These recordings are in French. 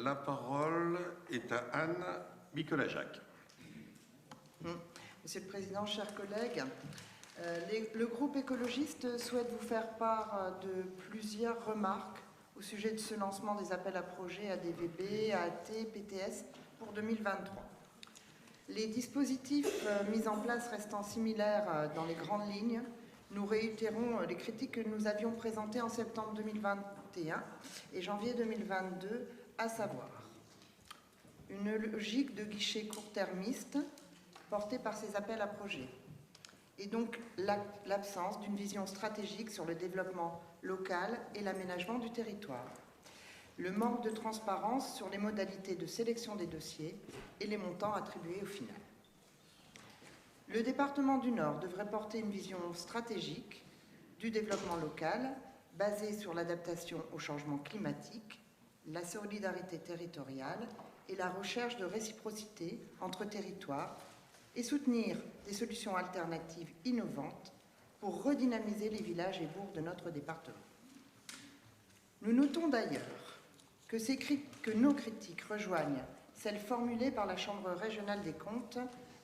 La parole est à Anne Nicolas-Jacques. Monsieur le Président, chers collègues, le groupe écologiste souhaite vous faire part de plusieurs remarques au sujet de ce lancement des appels à projets ADVB, AAT, PTS pour 2023. Les dispositifs mis en place restant similaires dans les grandes lignes, nous réitérons les critiques que nous avions présentées en septembre 2021 et janvier 2022, à savoir une logique de guichet court-termiste portée par ces appels à projets, et donc l'absence d'une vision stratégique sur le développement local et l'aménagement du territoire, le manque de transparence sur les modalités de sélection des dossiers et les montants attribués au final. Le département du Nord devrait porter une vision stratégique du développement local basée sur l'adaptation au changement climatique, la solidarité territoriale et la recherche de réciprocité entre territoires et soutenir des solutions alternatives innovantes pour redynamiser les villages et bourgs de notre département. Nous notons d'ailleurs que nos critiques rejoignent celles formulées par la Chambre régionale des comptes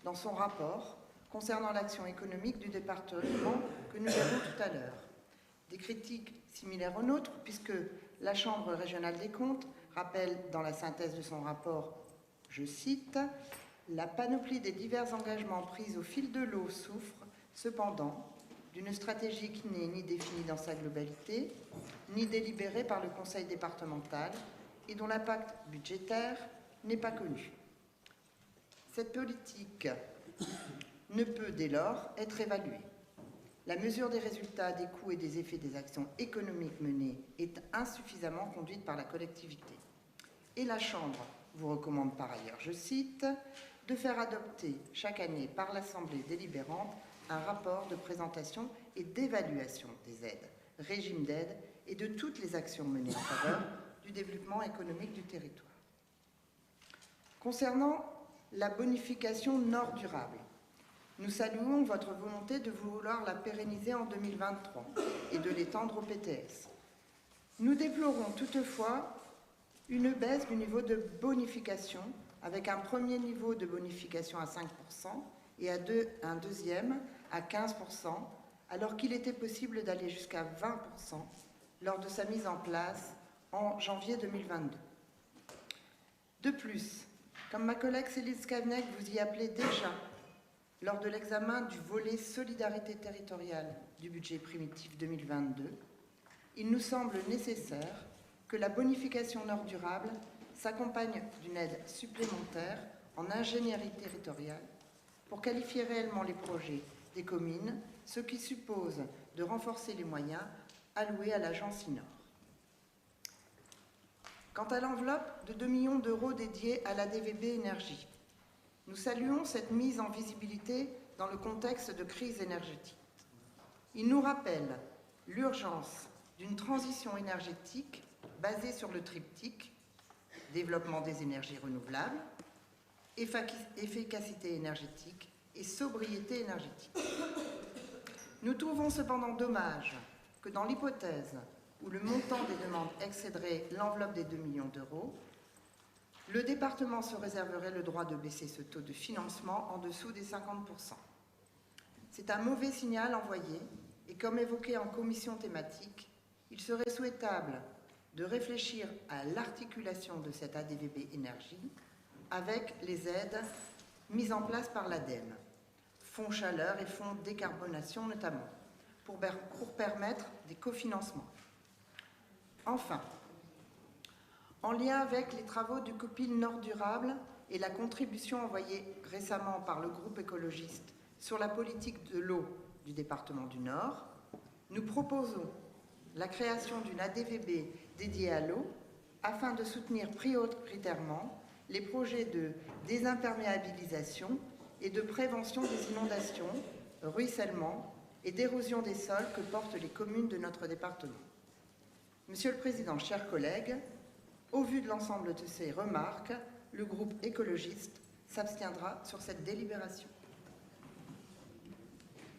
dans son rapport concernant l'action économique du département que nous avons tout à l'heure. Des critiques similaires aux nôtres, puisque la Chambre régionale des comptes rappelle dans la synthèse de son rapport, je cite, « La panoplie des divers engagements pris au fil de l'eau souffre, cependant, d'une stratégie qui n'est ni définie dans sa globalité, ni délibérée par le Conseil départemental, et dont l'impact budgétaire n'est pas connu. Cette politique ne peut dès lors être évaluée. La mesure des résultats, des coûts et des effets des actions économiques menées est insuffisamment conduite par la collectivité. Et la Chambre vous recommande par ailleurs, je cite, de faire adopter chaque année par l'Assemblée délibérante un rapport de présentation et d'évaluation des aides, régimes d'aide et de toutes les actions menées en faveur du développement économique du territoire. Concernant la bonification Nord durable, nous saluons votre volonté de vouloir la pérenniser en 2023 et de l'étendre au PTS. Nous déplorons toutefois une baisse du niveau de bonification avec un premier niveau de bonification à 5% et un deuxième à 15%, alors qu'il était possible d'aller jusqu'à 20% lors de sa mise en place en janvier 2022. De plus, comme ma collègue Céline Scavenec vous y appelait déjà lors de l'examen du volet solidarité territoriale du budget primitif 2022, il nous semble nécessaire que la bonification Nord durable s'accompagne d'une aide supplémentaire en ingénierie territoriale pour qualifier réellement les projets des communes, ce qui suppose de renforcer les moyens alloués à l'agence Inor. Quant à l'enveloppe de 2 millions d'euros dédiée à la DVB Énergie, nous saluons cette mise en visibilité dans le contexte de crise énergétique. Il nous rappelle l'urgence d'une transition énergétique basée sur le triptyque développement des énergies renouvelables, efficacité énergétique et sobriété énergétique. Nous trouvons cependant dommage que dans l'hypothèse où le montant des demandes excéderait l'enveloppe des 2 millions d'euros, le département se réserverait le droit de baisser ce taux de financement en dessous des 50%. C'est un mauvais signal envoyé et comme évoqué en commission thématique, il serait souhaitable de réfléchir à l'articulation de cette ADVB énergie avec les aides mises en place par l'ADEME, fonds chaleur et fonds décarbonation notamment, pour permettre des cofinancements. Enfin, en lien avec les travaux du COPIL Nord durable et la contribution envoyée récemment par le groupe écologiste sur la politique de l'eau du département du Nord, nous proposons la création d'une ADVB dédiée à l'eau afin de soutenir prioritairement les projets de désimperméabilisation et de prévention des inondations, ruissellement et d'érosion des sols que portent les communes de notre département. Monsieur le Président, chers collègues, au vu de l'ensemble de ces remarques, le groupe écologiste s'abstiendra sur cette délibération.